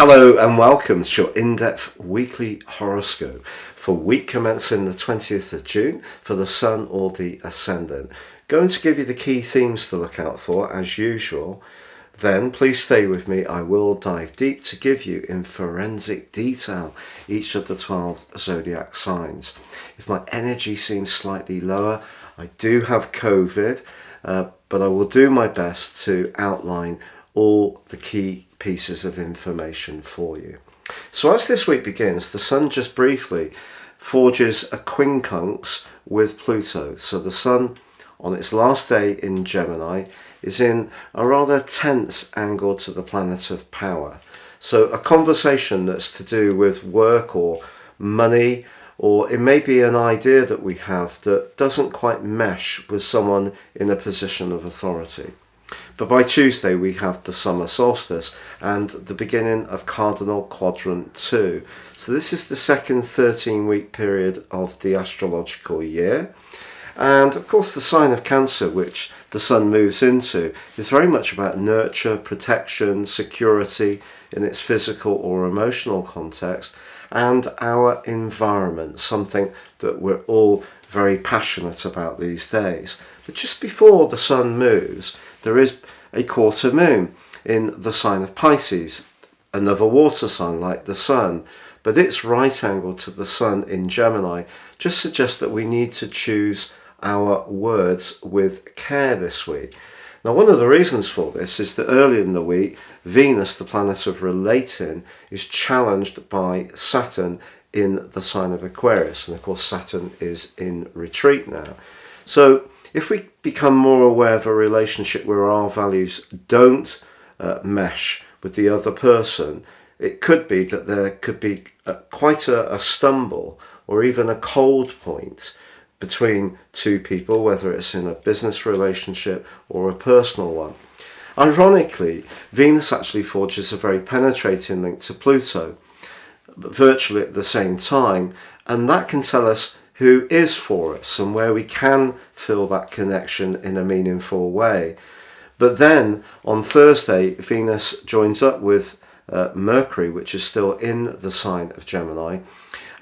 Hello and welcome to your in-depth weekly horoscope for week commencing the 20th of June for the Sun or the Ascendant. Going to give you the key themes to look out for as usual. Then please stay with me. I will dive deep to give you in forensic detail each of the 12 zodiac signs. If my energy seems slightly lower, I do have COVID, but I will do my best to outline all the key pieces of information for you. So as this week begins, the Sun just briefly forges a quincunx with Pluto. So the Sun on its last day in Gemini is in a rather tense angle to the planet of power. So a conversation that's to do with work or money, or it may be an idea that we have that doesn't quite mesh with someone in a position of authority. But by Tuesday we have the summer solstice and the beginning of cardinal quadrant 2. So this is the second 13-week period of the astrological year. And of course the sign of Cancer, which the Sun moves into, is very much about nurture, protection, security in its physical or emotional context, and our environment, something that we're all very passionate about these days. But just before the Sun moves, there is a quarter moon in the sign of Pisces, another water sign like the Sun, but its right angle to the Sun in Gemini just suggests that we need to choose our words with care this week. Now, one of the reasons for this is that early in the week, Venus, the planet of relating, is challenged by Saturn in the sign of Aquarius, and of course Saturn is in retreat now. So if we become more aware of a relationship where our values don't mesh with the other person, it could be that there could be quite a stumble or even a cold point between two people, whether it's in a business relationship or a personal one. Ironically, Venus actually forges a very penetrating link to Pluto, virtually at the same time, and that can tell us who is for us and where we can feel that connection in a meaningful way. But then on Thursday, Venus joins up with Mercury, which is still in the sign of Gemini,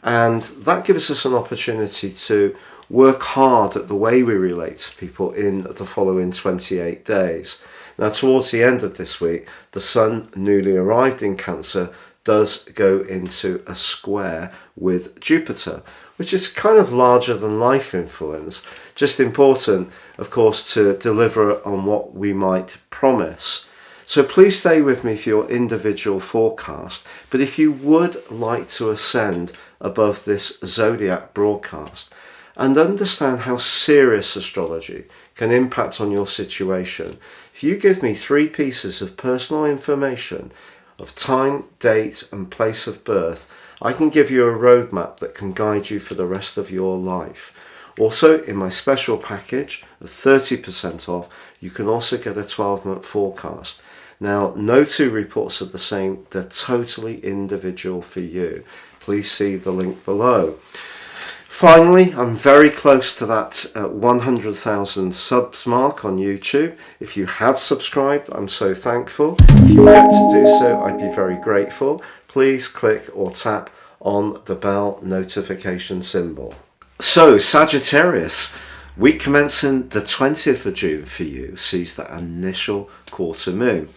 and that gives us an opportunity to work hard at the way we relate to people in the following 28 days. Now, towards the end of this week, the Sun, newly arrived in Cancer, does go into a square with Jupiter, which is kind of larger than life influence. Just important, of course, to deliver on what we might promise. So please stay with me for your individual forecast. But if you would like to ascend above this zodiac broadcast and understand how serious astrology can impact on your situation, if you give me 3 pieces of personal information of time, date and place of birth, I can give you a roadmap that can guide you for the rest of your life. Also, in my special package of 30% off, you can also get a 12-month forecast. Now, no 2 reports are the same. They're totally individual for you. Please see the link below. Finally, I'm very close to that 100,000 subs mark on YouTube. If you have subscribed, I'm so thankful. If you'd like to do so, I'd be very grateful. Please click or tap on the bell notification symbol. So, Sagittarius, week commencing the 20th of June for you sees that initial quarter moon.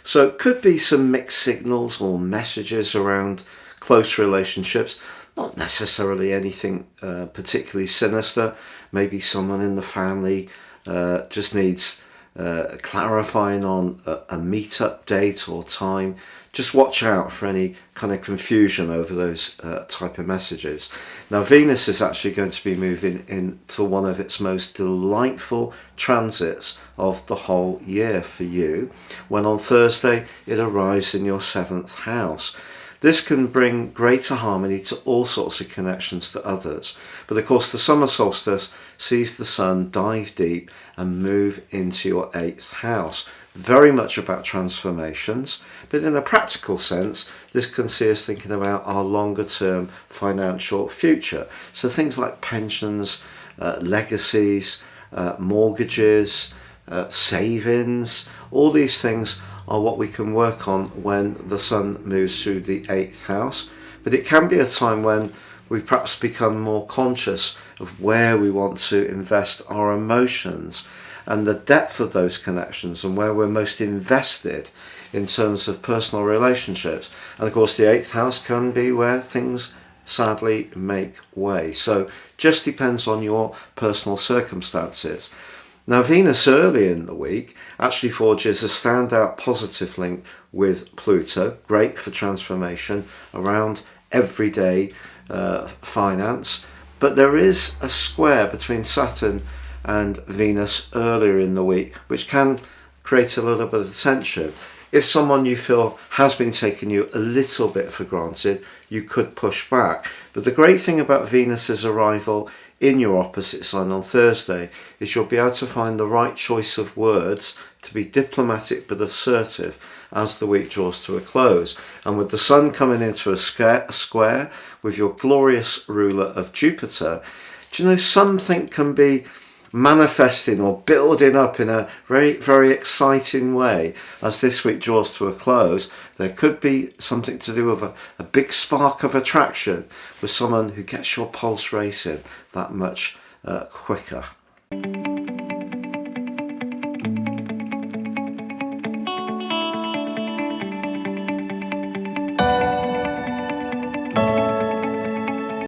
So it could be some mixed signals or messages around close relationships. Not necessarily anything particularly sinister. Maybe someone in the family just needs clarifying on a meetup date or time. Just watch out for any kind of confusion over those type of messages. Now, Venus is actually going to be moving into one of its most delightful transits of the whole year for you, when on Thursday it arrives in your 7th house. This can bring greater harmony to all sorts of connections to others. But of course, the summer solstice sees the Sun dive deep and move into your 8th house. Very much about transformations, but in a practical sense, this can see us thinking about our longer term financial future. So things like pensions, legacies, mortgages, savings, all these things are what we can work on when the Sun moves through the 8th house. But it can be a time when we perhaps become more conscious of where we want to invest our emotions and the depth of those connections and where we're most invested in terms of personal relationships. And of course the 8th house can be where things sadly make way. So just depends on your personal circumstances. Now Venus early in the week actually forges a standout positive link with Pluto, great for transformation around everyday finance, but there is a square between Saturn and Venus earlier in the week which can create a little bit of tension. If someone you feel has been taking you a little bit for granted, you could push back. But the great thing about Venus's arrival in your opposite sign on Thursday is you'll be able to find the right choice of words to be diplomatic but assertive as the week draws to a close. And with the Sun coming into a square with your glorious ruler of Jupiter, do you know something can be manifesting or building up in a very, very exciting way as this week draws to a close? There could be something to do with a big spark of attraction with someone who gets your pulse racing that much quicker.